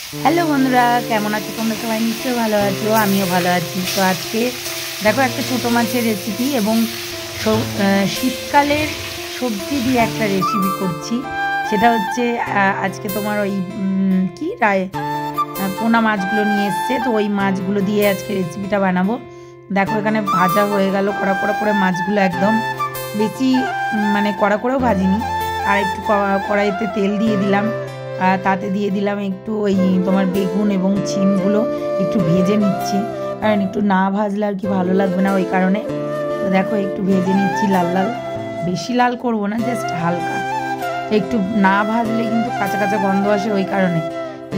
Hello বন্ধুরা, কেমন আছো তোমরা? সবাই নিশ্চয়ই ভালো আছো, আমিও ভালো আছি। তো আজকে দেখো একটা ছোটো মাছের রেসিপি এবং শীতকালের সবজি দিয়ে একটা রেসিপি করছি। সেটা হচ্ছে আজকে তোমার ওই পোনা মাছগুলো নিয়ে এসছে, তো ওই মাছগুলো দিয়ে আজকে রেসিপিটা বানাবো। দেখো এখানে ভাজা হয়ে গেল কড়া কড়া করে মাছগুলো, একদম বেশি মানে কড়া করেও ভাজিনি। আর একটু কড়াইতে তেল দিয়ে দিলাম, তাতে দিয়ে দিলাম একটু ওই তোমার বেগুন এবং ছিমগুলো একটু ভেজে নিচ্ছি, কারণ একটু না ভাজলে আর কি ভালো লাগবে না, ওই কারণে। তো দেখো একটু ভেজে নিচ্ছি লাল লাল, বেশি লাল করব না, জাস্ট হালকা। একটু না ভাজলে কিন্তু কাঁচা কাঁচা গন্ধ আসে, ওই কারণে।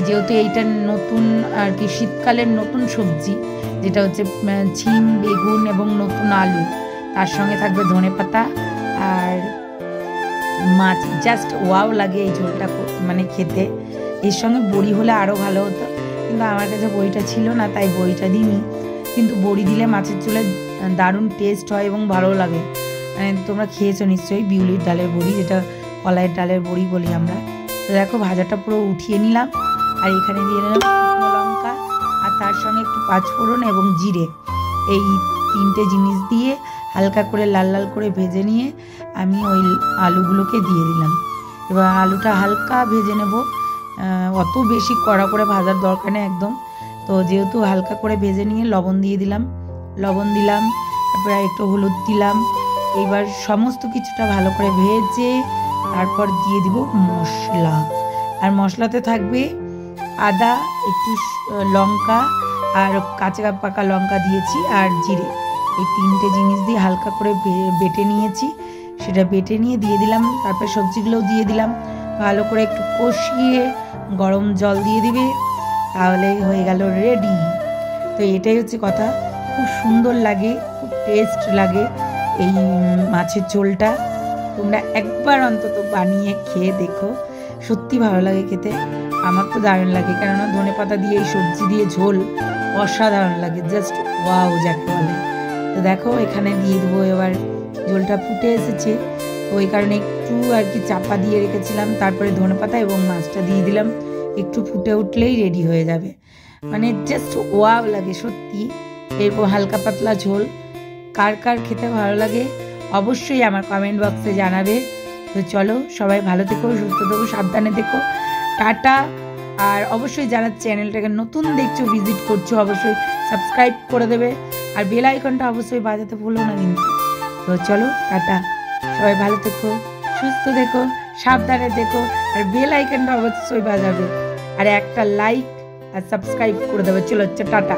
যেহেতু এইটা নতুন আর কি শীতকালের নতুন সবজি, যেটা হচ্ছে ছিম, বেগুন এবং নতুন আলু, তার সঙ্গে থাকবে ধনেপাতা আর মাছ। জাস্ট ওয়াও লাগে এই ঝোলটা মানে খেতে। এর সঙ্গে বড়ি হলে আরও ভালো হতো, কিন্তু আমার কাছে বড়িটা ছিল না, তাই বড়িটা দিইনি। কিন্তু বড়ি দিলে মাছের ঝোলে দারুণ টেস্ট হয় এবং ভালো লাগে। মানে তোমরা খেয়েছো নিশ্চয়ই বিউলির ডালের বড়ি, যেটা কলাইয়ের ডালের বড়ি বলি আমরা। তো দেখো ভাজাটা পুরো উঠিয়ে নিলাম, আর এখানে দিয়ে নিলাম শুকনো লঙ্কা, আর তার সঙ্গে একটু পাঁচফোড়ন এবং জিরে। এই তিনটে জিনিস দিয়ে হালকা করে লাল লাল করে ভেজে নিয়ে আমি ওই আলুগুলোকে দিয়ে দিলাম। এবার আলুটা হালকা ভেজে নেব, অত বেশি কড়া করে ভাজার দরকার নেই একদম। তো যেহেতু হালকা করে ভেজে নিয়ে লবণ দিলাম, তারপরে একটু হলুদ দিলাম। এইবার সমস্ত কিছুটা ভালো করে ভেজে তারপর দিয়ে দিব মশলা। আর মশলাতে থাকবে আদা, একটু লঙ্কা, আর কাঁচা পাকা লঙ্কা দিয়েছি, আর জিরে। এই তিনটে জিনিস দিয়ে হালকা করে বেটে নিয়েছি, সেটা বেটে নিয়ে দিয়ে দিলাম। তারপর সবজিগুলোও দিয়ে দিলাম, ভালো করে একটু কষিয়ে গরম জল দিয়ে দিবে, তাহলেই হয়ে গেল রেডি। তো এটাই হচ্ছে কথা, খুব সুন্দর লাগে, খুব টেস্ট লাগে এই মাছের ঝোলটা। তোমরা একবার অন্তত বানিয়ে খেয়ে দেখো, সত্যি ভালো লাগে খেতে। আমার তো দারুণ লাগে, কেননা ধনেপাতা দিয়ে এই সবজি দিয়ে ঝোল অসাধারণ লাগে, জাস্ট ওয়াও যাকে বলে। তো দেখো এখানে দিয়ে দেবো, এবার ঝোলটা ফুটে এসেছে, তো ওই কারণে একটু আর কি চাপা দিয়ে রেখেছিলাম। তারপরে ধনেপাতা এবং মাছটা দিয়ে দিলাম, একটু ফুটে উঠলেই রেডি হয়ে যাবে। মানে জাস্ট ওয়াও লাগে সত্যি। এরপর হালকা পাতলা ঝোল, কার কার খেতে ভালো লাগে অবশ্যই আমার কমেন্ট বক্সে জানাবে। তো চলো, সবাই ভালো থেকো, সুস্থ থেকো, সাবধানে থেকো, টাটা। আর অবশ্যই যারা চ্যানেলটাকে নতুন দেখছো, ভিজিট করছো, অবশ্যই সাবস্ক্রাইব করে দেবে, আর বেল আইকনটা অবশ্যই বাজাতে ভুলো না কিন্তু। তো চলো, টাটা, সবাই ভালো থেকো, সুস্থ থেকো, সাবধানে থেকো, আর বেল আইকনটা অবশ্যই বাজাবে, আর একটা লাইক আর সাবস্ক্রাইব করে দেবে। চলো, টাটা।